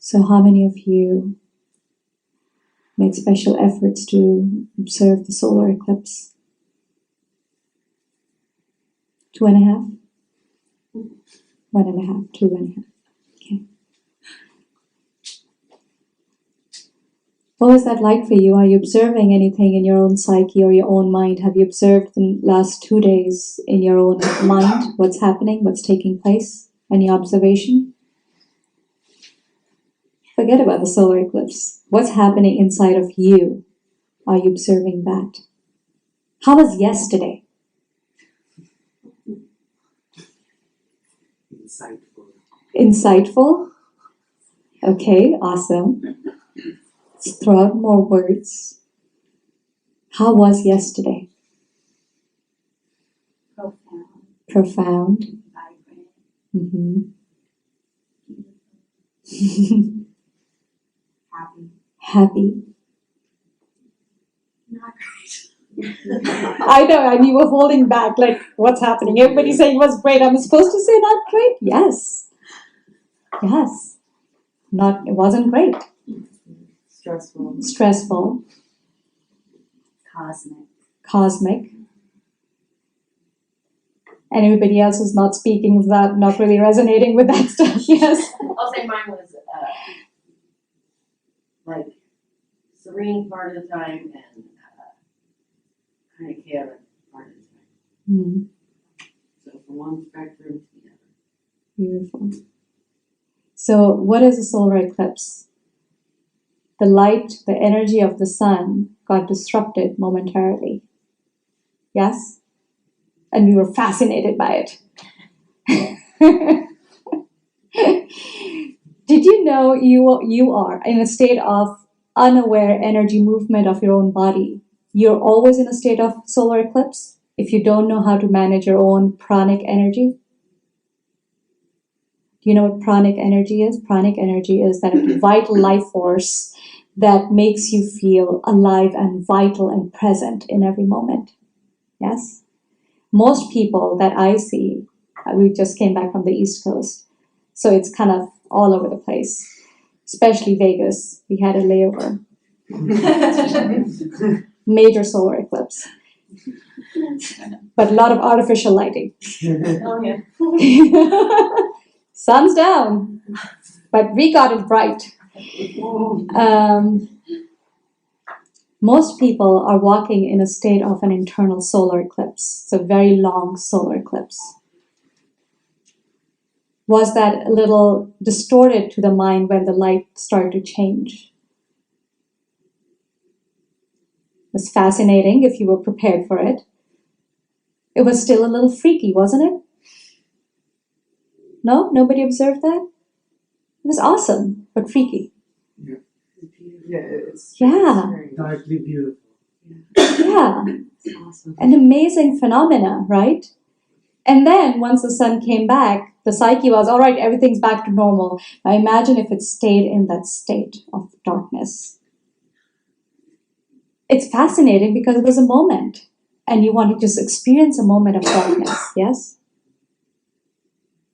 So how many of you made special efforts to observe the solar eclipse? 2.5? 1.5, 2.5. Okay. What was that like for you? Are you observing anything in your own psyche or your own mind? Have you observed the last 2 days in your own mind? What's happening? What's taking place? Any observation? Forget about the solar eclipse. What's happening inside of you? Are you observing that? How was yesterday? Insightful? Okay, awesome. Let's throw out more words. How was yesterday? Profound. Vibrant. Mm-hmm. Happy. Not great. I know, and you were holding back, like, what's happening? Everybody's saying it was great. I'm supposed to say not great? Yes. Yes. It wasn't great. Stressful. Cosmic. And everybody else is not speaking of that, not really resonating with that stuff. Yes. I'll say mine was like serene part of the time and kind of chaotic part of the time. Mm-hmm. So from one spectrum to the other. Beautiful. So what is a solar eclipse? The light, the energy of the sun got disrupted momentarily. Yes? And we were fascinated by it. Did you know you are in a state of unaware energy movement of your own body? You're always in a state of solar eclipse if you don't know how to manage your own pranic energy. Do you know what pranic energy is? Pranic energy is that vital life force that makes you feel alive and vital and present in every moment. Yes? Most people that I see, we just came back from the East Coast, so it's kind of all over the place, especially Vegas. We had a layover. Major solar eclipse. But a lot of artificial lighting. Oh, yeah. Sun's down, but we got it bright. Most people are walking in a state of an internal solar eclipse, so very long solar eclipse. Was that a little distorted to the mind when the light started to change? It was fascinating if you were prepared for it. It was still a little freaky, wasn't it? No? Nobody observed that? It was awesome, but freaky. Yeah. It's darkly beautiful. Yeah. It's awesome. An amazing phenomena, right? And then once the sun came back, the psyche was, all right, everything's back to normal. Now imagine if it stayed in that state of darkness. It's fascinating because it was a moment. And you want to just experience a moment of darkness, yes?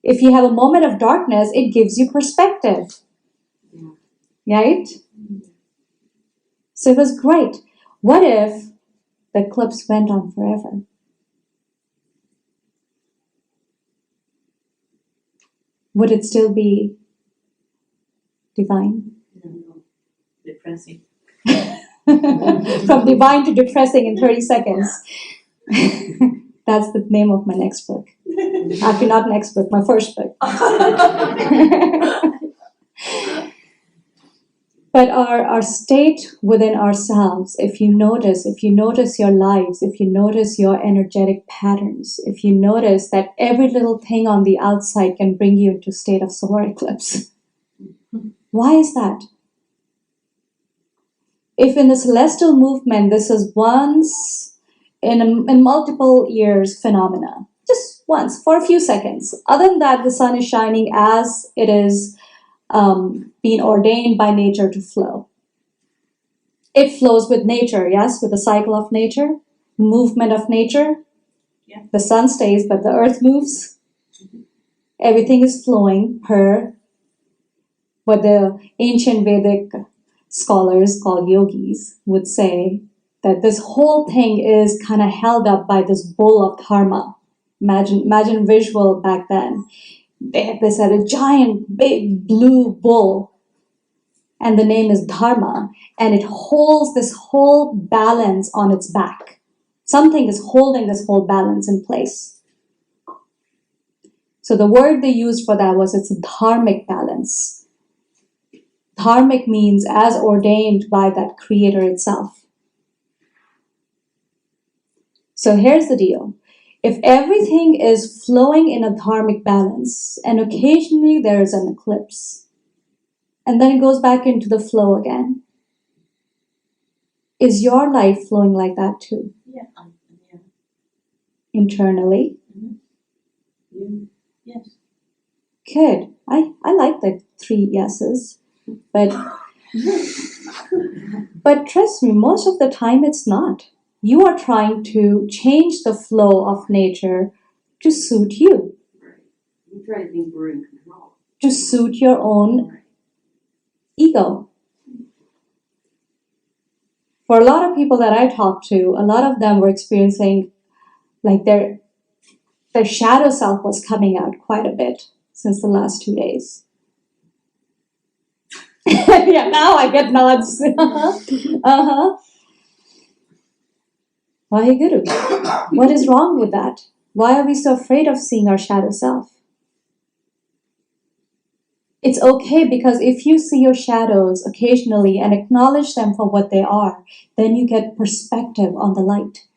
If you have a moment of darkness, it gives you perspective. Right? So it was great. What if the eclipse went on forever? Would it still be divine? No. Depressing. From divine to depressing in 30 seconds. That's the name of my next book. Actually, not next book, my first book. But our state within ourselves, if you notice your lives, if you notice your energetic patterns, if you notice that every little thing on the outside can bring you into a state of solar eclipse. Why is that? If in the celestial movement, this is once in multiple years phenomena, just once, for a few seconds. Other than that, the sun is shining as it is being ordained by nature to flow. It flows with nature, yes, with the cycle of nature, movement of nature. Yeah. The sun stays, but the earth moves. Everything is flowing per What the ancient Vedic scholars called yogis would say that this whole thing is kind of held up by this bull of dharma. Imagine visual back then. They said a giant big blue bull, and the name is dharma, and it holds this whole balance on its back. Something is holding this whole balance in place. So the word they used for that was it's a dharmic balance. Dharmic means as ordained by that creator itself. So here's the deal. If everything is flowing in a dharmic balance, and occasionally there is an eclipse, and then it goes back into the flow again, is your life flowing like that too? Yeah. Internally? Yes. Good. I like the 3 yeses. But trust me, most of the time it's not. You are trying to change the flow of nature to suit you. Right. You try to think we're in control. To suit your own ego. For a lot of people that I talked to, a lot of them were experiencing like their shadow self was coming out quite a bit since the last 2 days. Yeah, now I get nods. Uh-huh. Waheguru. What is wrong with that? Why are we so afraid of seeing our shadow self? It's okay, because if you see your shadows occasionally and acknowledge them for what they are, then you get perspective on the light.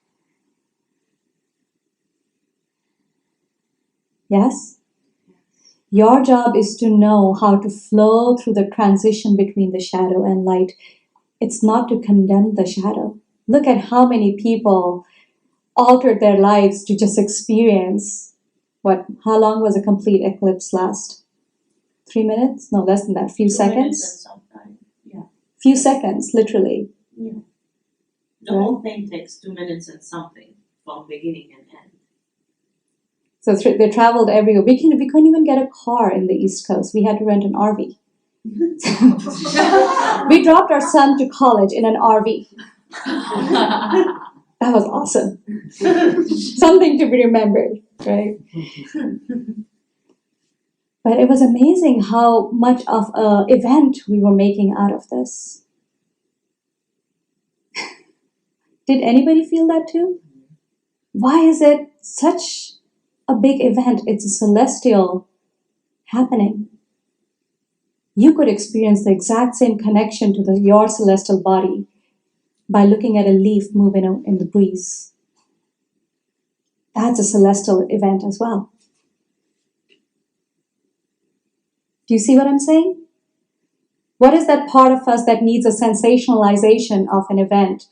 Yes? Your job is to know how to flow through the transition between the shadow and light. It's not to condemn the shadow. Look at how many people altered their lives to just experience how long was a complete eclipse last? 3 minutes? No, less than that. Few 2 seconds? minutes and sometime. Yeah. Few seconds, literally. Yeah. The Right. whole thing takes 2 minutes and something from beginning and end. So they traveled everywhere. We couldn't even get a car in the East Coast. We had to rent an RV. We dropped our son to college in an RV. That was awesome. Something to be remembered, right? But it was amazing how much of an event we were making out of this. Did anybody feel that too? Why is it such a big event? It's a celestial happening. You could experience the exact same connection to your celestial body by looking at a leaf moving in the breeze. That's a celestial event as well. Do you see what I'm saying? What is that part of us that needs a sensationalization of an event?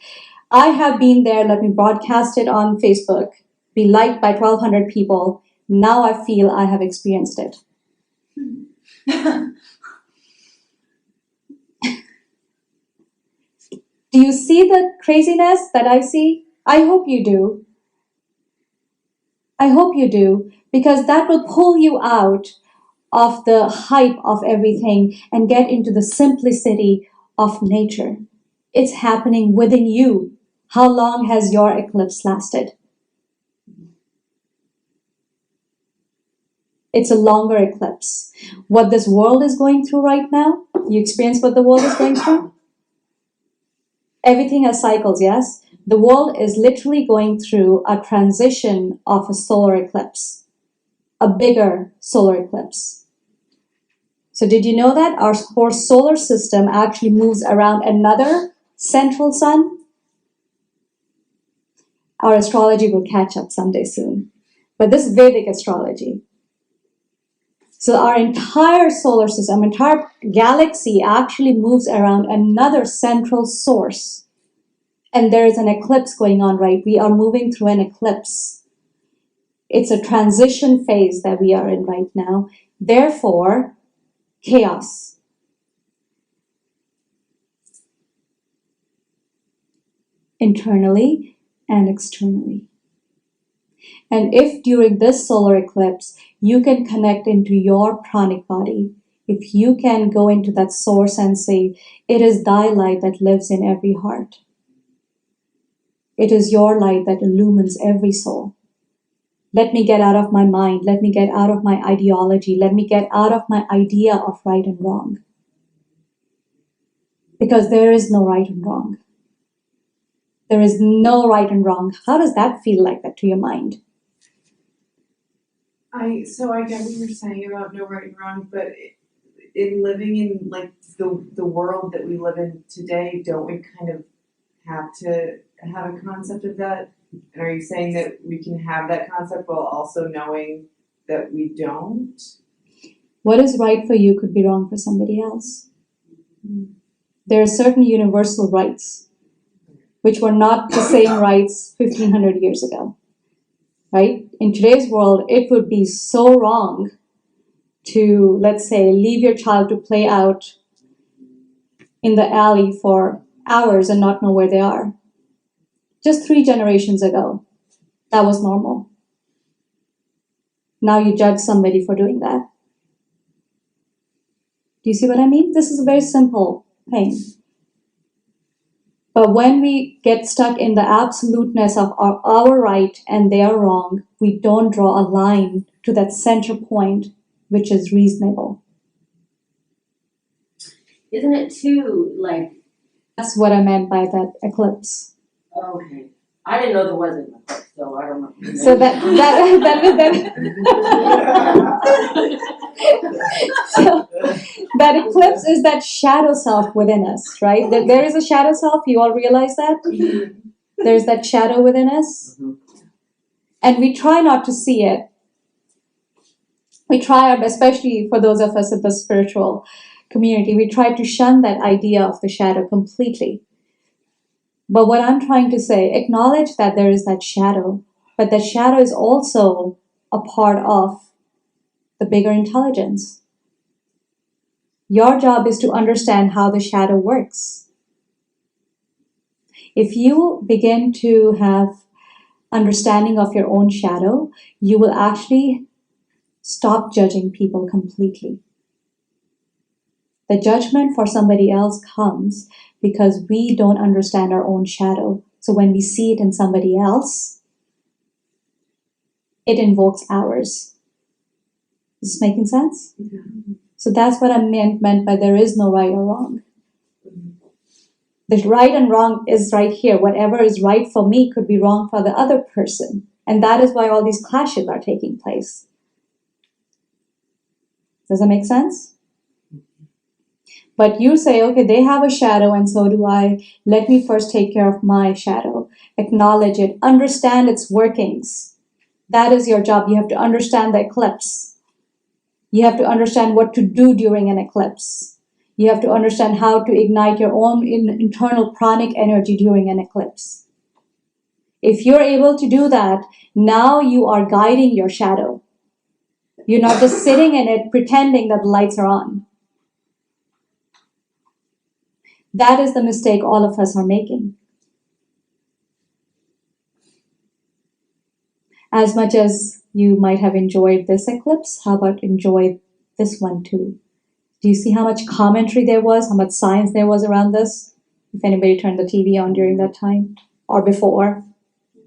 I have been there. Let me broadcast it on Facebook. Be liked by 1,200 people. Now I feel I have experienced it. Do you see the craziness that I see? I hope you do. I hope you do, because that will pull you out of the hype of everything and get into the simplicity of nature. It's happening within you. How long has your eclipse lasted? It's a longer eclipse. What this world is going through right now, you experience what the world is going through? Everything has cycles, yes? The world is literally going through a transition of a solar eclipse, a bigger solar eclipse. So did you know that our whole solar system actually moves around another central sun? Our astrology will catch up someday soon. But this is Vedic astrology. So our entire solar system, entire galaxy actually moves around another central source. And there is an eclipse going on, right? We are moving through an eclipse. It's a transition phase that we are in right now. Therefore, chaos. Internally and externally. And if during this solar eclipse, you can connect into your pranic body, If you can go into that source and say, it is thy light that lives in every heart. It is your light that illumines every soul. Let me get out of my mind. Let me get out of my ideology. Let me get out of my idea of right and wrong. Because there is no right and wrong. There is no right and wrong. How does that feel like that to your mind? So I get what you're saying about no right and wrong, but in living in like the world that we live in today, don't we kind of have to have a concept of that? And are you saying that we can have that concept while also knowing that we don't? What is right for you could be wrong for somebody else. There are certain universal rights, which were not the same rights 1500 years ago. Right? In today's world, it would be so wrong to, let's say, leave your child to play out in the alley for hours and not know where they are. Just 3 generations ago, that was normal. Now you judge somebody for doing that. Do you see what I mean? This is a very simple thing. But when we get stuck in the absoluteness of our right and they are wrong, we don't draw a line to that center point, which is reasonable. Isn't it too, like... That's what I meant by that eclipse. Okay. I didn't know there was an eclipse, so I don't know. So so that eclipse is that shadow self within us, right? There is a shadow self. You all realize that? There's that shadow within us. And we try not to see it. We try, especially for those of us in the spiritual community, we try to shun that idea of the shadow completely. But what I'm trying to say, acknowledge that there is that shadow, but that shadow is also a part of the bigger intelligence. Your job is to understand how the shadow works. If you begin to have understanding of your own shadow, you will actually stop judging people completely. The judgment for somebody else comes because we don't understand our own shadow. So when we see it in somebody else, it invokes ours. Is this making sense? Yeah. So that's what I meant by there is no right or wrong. The right and wrong is right here. Whatever is right for me could be wrong for the other person. And that is why all these clashes are taking place. Does that make sense? But you say, okay, they have a shadow and so do I. Let me first take care of my shadow. Acknowledge it. Understand its workings. That is your job. You have to understand the eclipse. You have to understand what to do during an eclipse. You have to understand how to ignite your own internal pranic energy during an eclipse. If you're able to do that, now you are guiding your shadow. You're not just sitting in it pretending that the lights are on. That is the mistake all of us are making. As much as you might have enjoyed this eclipse, how about enjoy this one too? Do you see how much commentary there was, how much science there was around this? If anybody turned the TV on during that time or before,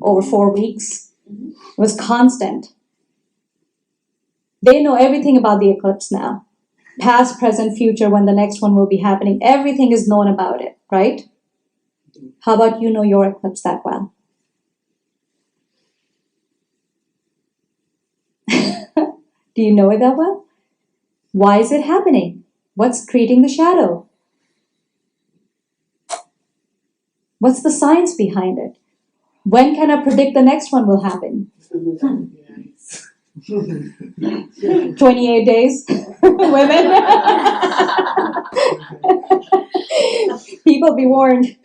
over 4 weeks, it was constant. They know everything about the eclipse now. Past, present, future, when the next one will be happening. Everything is known about it, right? How about you know your eclipse that well? Do you know it that well? Why is it happening? What's creating the shadow? What's the science behind it? When can I predict the next one will happen? 28 days, women. People be warned.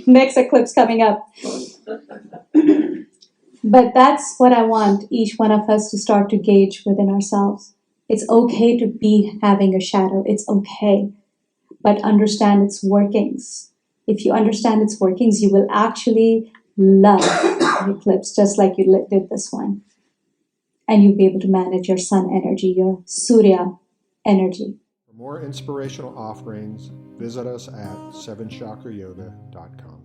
Next eclipse coming up. But that's what I want each one of us to start to gauge within ourselves. It's okay to be having a shadow. It's okay. But understand its workings. If you understand its workings, you will actually love the eclipse just like you did this one. and you'll be able to manage your sun energy, your Surya energy. For more inspirational offerings, visit us at sevenchakrayoga.com.